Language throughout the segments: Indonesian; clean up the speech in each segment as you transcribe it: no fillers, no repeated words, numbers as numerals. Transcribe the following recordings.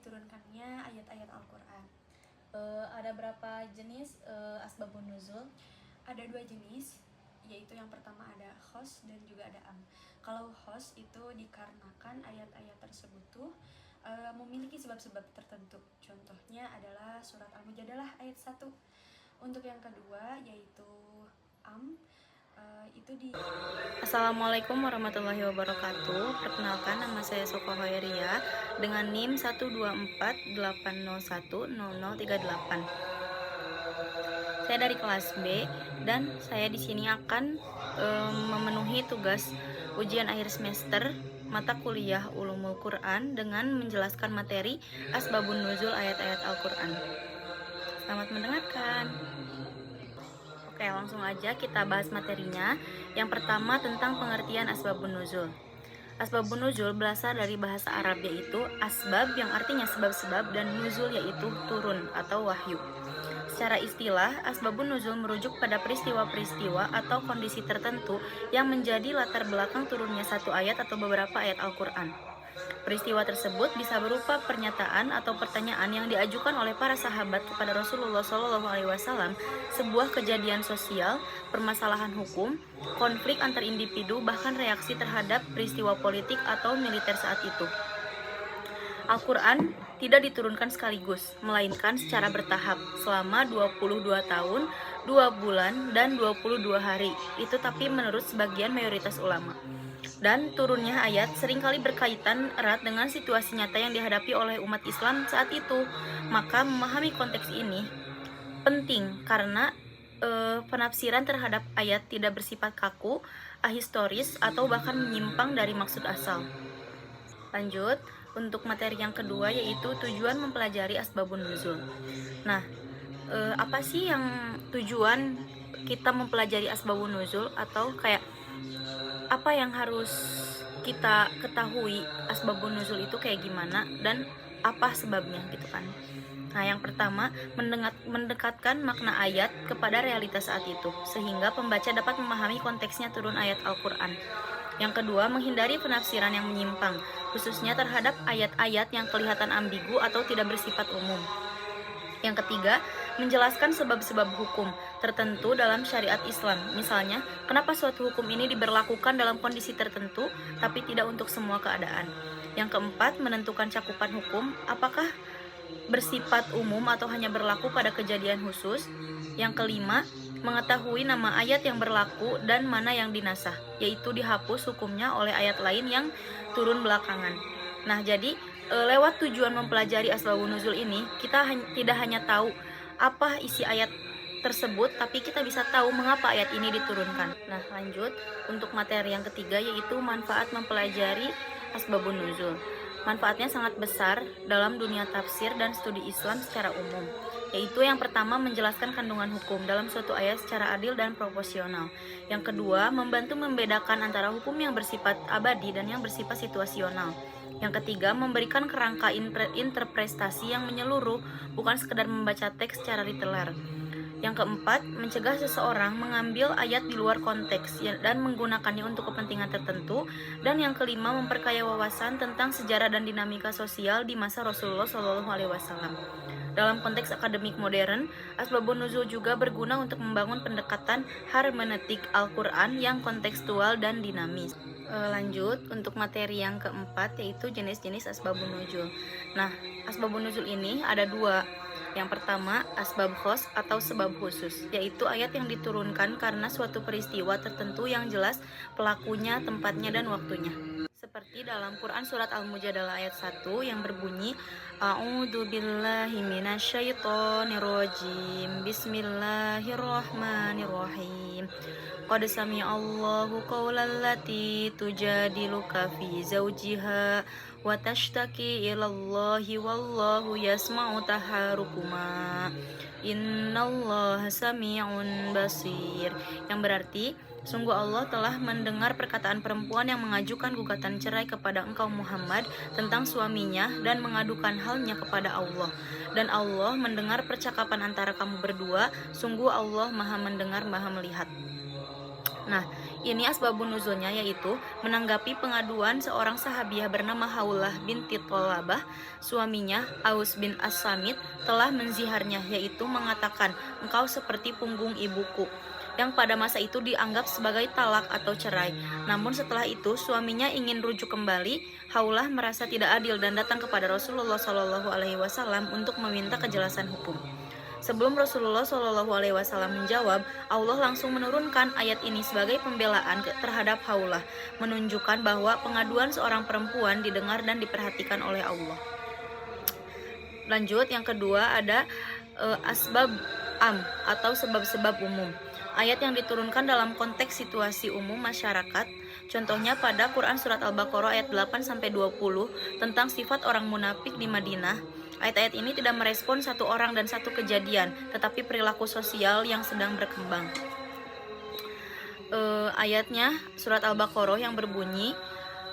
diturunkannya ayat-ayat Al-Quran. Ada berapa jenis asbabun nuzul? Ada 2 jenis, yaitu yang pertama ada khos dan juga ada am. Kalau khos itu dikarenakan ayat-ayat tersebut tuh memiliki sebab-sebab tertentu. Contohnya adalah surat Al-Mujadalah ayat 1. Untuk yang kedua yaitu am, itu di Assalamualaikum warahmatullahi wabarakatuh. Perkenalkan, nama saya Soko Hoiria dengan NIM 12480100038. Saya dari kelas B dan saya di sini akan memenuhi tugas ujian akhir semester mata kuliah Ulumul Quran dengan menjelaskan materi asbabun nuzul ayat-ayat Al-Quran. Selamat mendengarkan. Oke, langsung aja kita bahas materinya. Yang pertama tentang pengertian asbabun nuzul. Asbabun nuzul berasal dari bahasa Arab, yaitu asbab yang artinya sebab-sebab dan nuzul yaitu turun atau wahyu. Secara istilah, asbabun nuzul merujuk pada peristiwa-peristiwa atau kondisi tertentu yang menjadi latar belakang turunnya satu ayat atau beberapa ayat Al-Quran. Peristiwa tersebut bisa berupa pernyataan atau pertanyaan yang diajukan oleh para sahabat kepada Rasulullah SAW, sebuah kejadian sosial, permasalahan hukum, konflik antar individu, bahkan reaksi terhadap peristiwa politik atau militer saat itu. Al-Quran tidak diturunkan sekaligus, melainkan secara bertahap selama 22 tahun, 2 bulan, dan 22 hari. Itu tapi menurut sebagian mayoritas ulama. Dan turunnya ayat seringkali berkaitan erat dengan situasi nyata yang dihadapi oleh umat Islam saat itu. Maka memahami konteks ini penting karena penafsiran terhadap ayat tidak bersifat kaku, ahistoris, atau bahkan menyimpang dari maksud asal. Lanjut, untuk materi yang kedua yaitu tujuan mempelajari asbabun nuzul. Nah, apa sih yang tujuan kita mempelajari asbabun nuzul, atau kayak apa yang harus kita ketahui asbabun nuzul itu kayak gimana dan apa sebabnya gitu kan. Nah, yang pertama, mendekatkan makna ayat kepada realitas saat itu sehingga pembaca dapat memahami konteksnya turun ayat Al-Quran. Yang kedua, menghindari penafsiran yang menyimpang, khususnya terhadap ayat-ayat yang kelihatan ambigu atau tidak bersifat umum. Yang ketiga, menjelaskan sebab-sebab hukum tertentu dalam syariat Islam. Misalnya, kenapa suatu hukum ini diberlakukan dalam kondisi tertentu, tapi tidak untuk semua keadaan. Yang keempat, menentukan cakupan hukum, apakah bersifat umum atau hanya berlaku pada kejadian khusus. Yang kelima, mengetahui nama ayat yang berlaku dan mana yang dinasah, yaitu dihapus hukumnya oleh ayat lain yang turun belakangan. Nah, jadi lewat tujuan mempelajari asbabun nuzul ini, kita tidak hanya tahu apa isi ayat tersebut, tapi kita bisa tahu mengapa ayat ini diturunkan. Nah, lanjut untuk materi yang ketiga yaitu manfaat mempelajari asbabun nuzul. Manfaatnya sangat besar dalam dunia tafsir dan studi Islam secara umum, yaitu yang pertama, menjelaskan kandungan hukum dalam suatu ayat secara adil dan proporsional. Yang kedua, membantu membedakan antara hukum yang bersifat abadi dan yang bersifat situasional. Yang ketiga, memberikan kerangka interpretasi yang menyeluruh, bukan sekedar membaca teks secara literal. Yang keempat, mencegah seseorang mengambil ayat di luar konteks dan menggunakannya untuk kepentingan tertentu. Dan yang kelima, memperkaya wawasan tentang sejarah dan dinamika sosial di masa Rasulullah SAW. Dalam konteks akademik modern, asbabun nuzul juga berguna untuk membangun pendekatan hermeneutik Al-Quran yang kontekstual dan dinamis. Lanjut untuk materi yang keempat yaitu jenis-jenis asbabun nuzul. Nah, asbabun nuzul ini ada dua. Yang pertama, asbab khos atau sebab khusus, yaitu ayat yang diturunkan karena suatu peristiwa tertentu yang jelas pelakunya, tempatnya, dan waktunya. Seperti dalam Quran surat Al-Mujadalah ayat 1 yang berbunyi, A'udzu billahi minasyaitonir rajim. Bismillahirrahmanirrahim. Qad sami'allahu qaulal lati tujadiluka fi zawjiha wa tashtaki ilallahi wallahu yasma'u taharukuma. Innallaha sami'un basir. Yang berarti, sungguh Allah telah mendengar perkataan perempuan yang mengajukan gugatan cerai kepada engkau Muhammad tentang suaminya dan mengadukan halnya kepada Allah. Dan Allah mendengar percakapan antara kamu berdua, sungguh Allah Maha mendengar, Maha melihat. Nah, Ini asbabun nuzulnya yaitu menanggapi pengaduan seorang sahabiah bernama Haulah binti Tolabah, suaminya Aus bin As-Samit telah menziharnya, yaitu mengatakan, "Engkau seperti punggung ibuku," yang pada masa itu dianggap sebagai talak atau cerai. Namun setelah itu suaminya ingin rujuk kembali. Haulah merasa tidak adil dan datang kepada Rasulullah SAW untuk meminta kejelasan hukum. Sebelum Rasulullah SAW menjawab, Allah langsung menurunkan ayat ini sebagai pembelaan terhadap Haulah, menunjukkan bahwa pengaduan seorang perempuan didengar dan diperhatikan oleh Allah. Lanjut, yang kedua ada asbab atau sebab-sebab umum. Ayat yang diturunkan dalam konteks situasi umum masyarakat, contohnya pada Quran Surat Al-Baqarah ayat 8-20 tentang sifat orang munafik di Madinah. Ayat-ayat ini tidak merespon satu orang dan satu kejadian, tetapi perilaku sosial yang sedang berkembang. Ayatnya Surat Al-Baqarah yang berbunyi,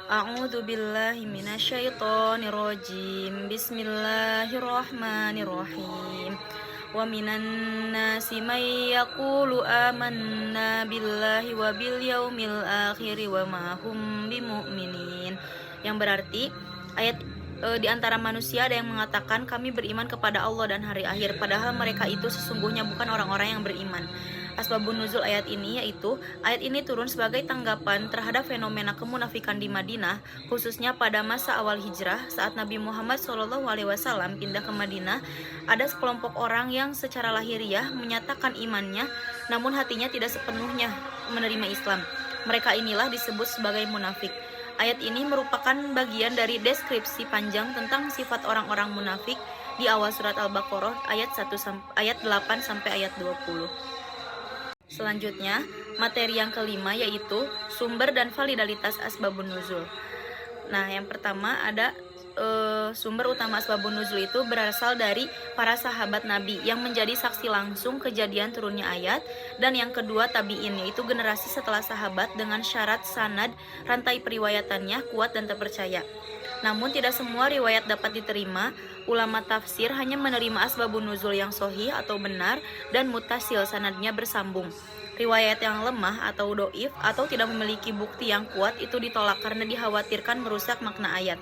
A'udzubillahi minasyaitonirrajim. Bismillahirrahmanirrahim. Wa minan nasi may yaqulu amanna billahi wa bil yaumil akhir wa ma hum bimu'minin. Yang berarti di antara manusia ada yang mengatakan kami beriman kepada Allah dan hari akhir, padahal mereka itu sesungguhnya bukan orang-orang yang beriman. Asbabun nuzul ayat ini yaitu ayat ini turun sebagai tanggapan terhadap fenomena kemunafikan di Madinah, khususnya pada masa awal hijrah saat Nabi Muhammad SAW pindah ke Madinah. Ada sekelompok orang yang secara lahiriah menyatakan imannya, namun hatinya tidak sepenuhnya menerima Islam. Mereka inilah disebut sebagai munafik. Ayat ini merupakan bagian dari deskripsi panjang tentang sifat orang-orang munafik di awal surat Al-Baqarah ayat 8 sampai ayat 20. Selanjutnya, materi yang kelima yaitu sumber dan validalitas asbabun nuzul. Nah, yang pertama ada sumber utama asbabun nuzul itu berasal dari para sahabat Nabi yang menjadi saksi langsung kejadian turunnya ayat, dan yang kedua tabi'in, yaitu generasi setelah sahabat dengan syarat sanad rantai periwayatannya kuat dan terpercaya. Namun tidak semua riwayat dapat diterima. Ulama tafsir hanya menerima asbabun nuzul yang sahih atau benar dan mutasil, sanadnya bersambung. Riwayat yang lemah atau doif atau tidak memiliki bukti yang kuat itu ditolak karena dikhawatirkan merusak makna ayat.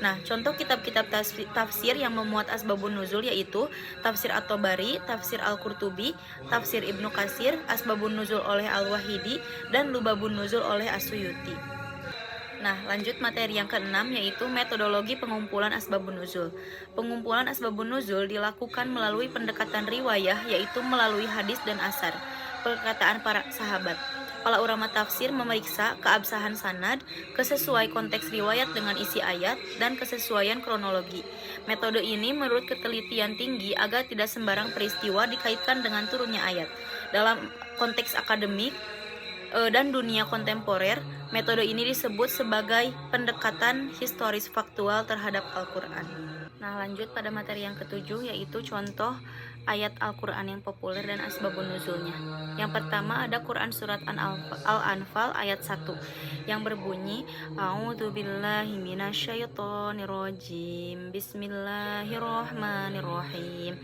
Nah, contoh kitab-kitab tafsir yang memuat asbabun nuzul yaitu Tafsir At-Tabari, Tafsir Al-Qurtubi, Tafsir Ibnu Katsir, Asbabun Nuzul oleh Al-Wahidi, dan Lubabun Nuzul oleh As-Suyuti. Nah, lanjut materi yang keenam yaitu metodologi pengumpulan asbabun nuzul. Pengumpulan asbabun nuzul dilakukan melalui pendekatan riwayah, yaitu melalui hadis dan asar, perkataan para sahabat. Para ulama tafsir memeriksa keabsahan sanad, kesesuaian konteks riwayat dengan isi ayat, dan kesesuaian kronologi. Metode ini menurut ketelitian tinggi agar tidak sembarang peristiwa dikaitkan dengan turunnya ayat. Dalam konteks akademik dan dunia kontemporer, metode ini disebut sebagai pendekatan historis faktual terhadap Al-Quran. Nah, lanjut pada materi yang ketujuh yaitu contoh ayat Al-Quran yang populer dan asbabun nuzulnya. Yang pertama ada Quran Surat Al-Anfal ayat 1 yang berbunyi, A'udzubillahi minasyaitonirrajim. Bismillahirrahmanirrahim.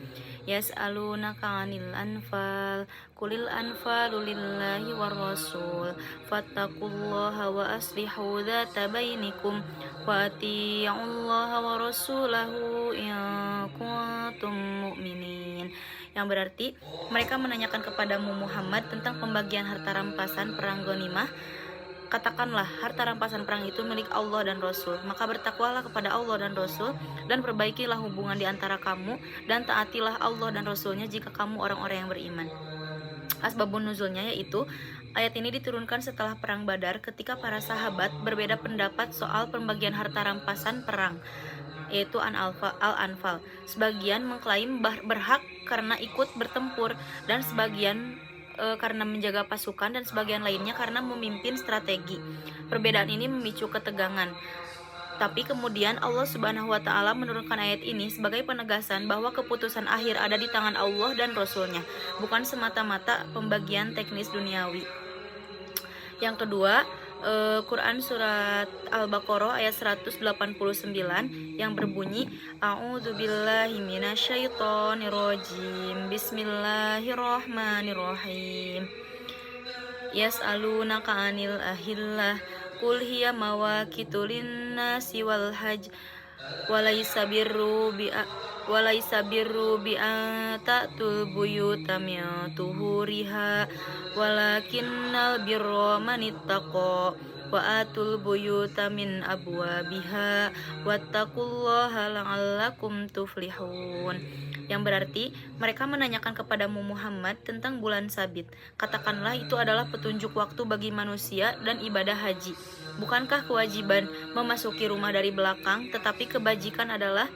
Yas'alunaka 'anil anfal, qulil anfalu lillahi war rasul, fattaqullaha wa aslihu dzata bainikum wa atii'ullaha wa rasulahu in kuntum mu'minin. Yang berarti mereka menanyakan kepadamu Muhammad tentang pembagian harta rampasan perang ghanimah. Katakanlah, harta rampasan perang itu milik Allah dan Rasul, maka bertakwalah kepada Allah dan Rasul, dan perbaikilah hubungan di antara kamu, dan taatilah Allah dan Rasulnya jika kamu orang-orang yang beriman. Asbabun nuzulnya yaitu ayat ini diturunkan setelah perang Badar ketika para sahabat berbeda pendapat soal pembagian harta rampasan perang, yaitu Al-Anfal. Sebagian mengklaim berhak karena ikut bertempur, dan sebagian karena menjaga pasukan, dan sebagian lainnya karena memimpin strategi. Perbedaan ini memicu ketegangan. Tapi kemudian Allah Subhanahu wa Ta'ala menurunkan ayat ini sebagai penegasan bahwa keputusan akhir ada di tangan Allah dan Rasul-Nya, bukan semata-mata pembagian teknis duniawi. Yang kedua, Quran Surat Al-Baqarah ayat 189 yang berbunyi, A'udzubillahi minasyaitonirrajim. Bismillahirrahmanirrahim. yas'alunaka 'anil ahillah qul hiya mawaqitu lin-nasi wal hajj walaysa birru bi an ta'tul buyuta min tuhuriha walakinnal birra manittaqa wa atul buyuta min abwabiha wattaqullaha la'allakum tuflihun, yang berarti mereka menanyakan kepadamu Muhammad tentang bulan sabit. Katakanlah itu adalah petunjuk waktu bagi manusia dan ibadah haji. Bukankah kewajiban memasuki rumah dari belakang, tetapi kebajikan adalah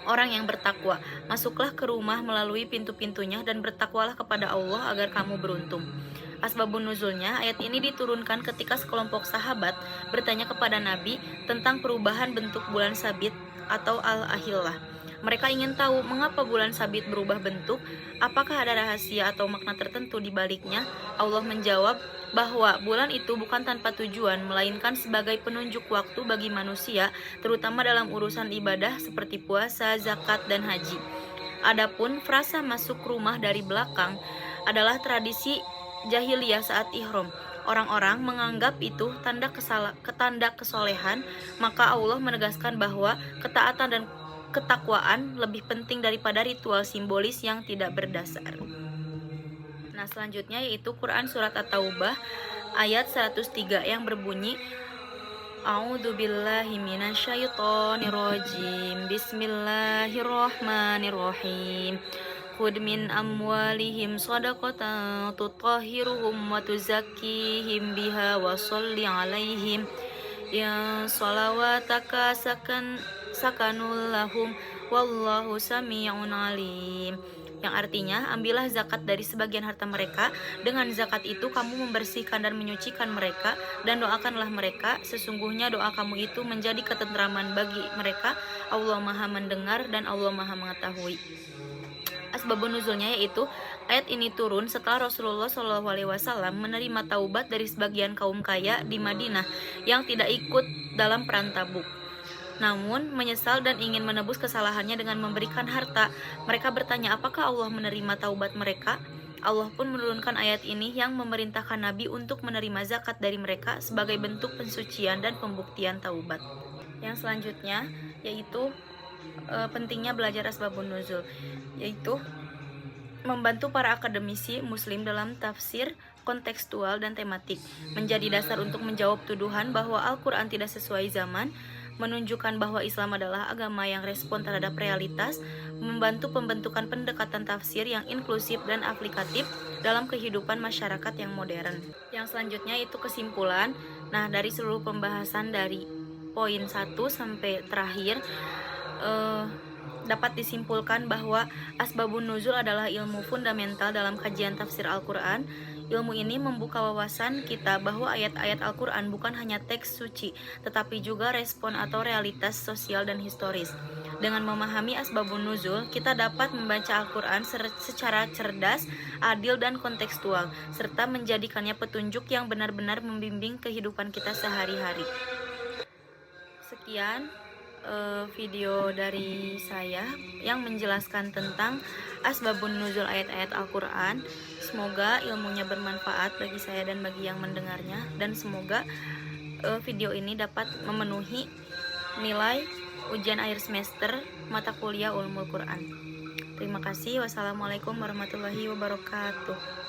orang yang bertakwa. Masuklah ke rumah melalui pintu-pintunya dan bertakwalah kepada Allah agar kamu beruntung. Asbabun nuzulnya, ayat ini diturunkan ketika sekelompok sahabat bertanya kepada Nabi tentang perubahan bentuk bulan sabit atau al-ahillah. Mereka ingin tahu mengapa bulan sabit berubah bentuk, apakah ada rahasia atau makna tertentu di baliknya. Allah menjawab bahwa bulan itu bukan tanpa tujuan, melainkan sebagai penunjuk waktu bagi manusia, terutama dalam urusan ibadah seperti puasa, zakat, dan haji. Adapun frasa masuk rumah dari belakang adalah tradisi jahiliyah saat ihram. Orang-orang menganggap itu tanda kesolehan, maka Allah menegaskan bahwa ketaatan dan ketakwaan lebih penting daripada ritual simbolis yang tidak berdasar. Nah, selanjutnya yaitu Quran Surat At-Taubah ayat 103 yang berbunyi A'udzubillahi minasyaitonirrajim. Bismillahirrahmanirrahim. Khudh min amwalihim shadaqatan tutahhiruhum wa tuzakkihim biha wa sholli 'alaihim ya shalawataka sakanul lahum wallahu sami'un alim. Yang artinya, ambillah zakat dari sebagian harta mereka. Dengan zakat itu kamu membersihkan dan menyucikan mereka, dan doakanlah mereka. Sesungguhnya doa kamu itu menjadi ketentraman bagi mereka. Allah Maha mendengar dan Allah Maha mengetahui. Asbabun nuzulnya yaitu ayat ini turun setelah Rasulullah SAW menerima taubat dari sebagian kaum kaya di Madinah yang tidak ikut dalam perang Tabuk, namun menyesal dan ingin menebus kesalahannya dengan memberikan harta. Mereka bertanya, apakah Allah menerima taubat mereka? Allah pun menurunkan ayat ini yang memerintahkan Nabi untuk menerima zakat dari mereka sebagai bentuk pensucian dan pembuktian taubat. Yang selanjutnya yaitu pentingnya belajar asbabun nuzul, yaitu membantu para akademisi muslim dalam tafsir kontekstual dan tematik, menjadi dasar untuk menjawab tuduhan bahwa Al-Quran tidak sesuai zaman, menunjukkan bahwa Islam adalah agama yang respon terhadap realitas, membantu pembentukan pendekatan tafsir yang inklusif dan aplikatif dalam kehidupan masyarakat yang modern. Yang selanjutnya itu kesimpulan. Nah, dari seluruh pembahasan dari poin 1 sampai terakhir, dapat disimpulkan bahwa asbabun nuzul adalah ilmu fundamental dalam kajian tafsir Al-Quran. Ilmu ini membuka wawasan kita bahwa ayat-ayat Al-Quran bukan hanya teks suci, tetapi juga respon atau realitas sosial dan historis. Dengan memahami asbabun nuzul, kita dapat membaca Al-Quran secara cerdas, adil, dan kontekstual, serta menjadikannya petunjuk yang benar-benar membimbing kehidupan kita sehari-hari. Sekian video dari saya yang menjelaskan tentang asbabun nuzul ayat-ayat Al-Quran. Semoga ilmunya bermanfaat bagi saya dan bagi yang mendengarnya, dan semoga video ini dapat memenuhi nilai ujian akhir semester mata kuliah Ulumul Quran. Terima kasih. Wassalamualaikum warahmatullahi wabarakatuh.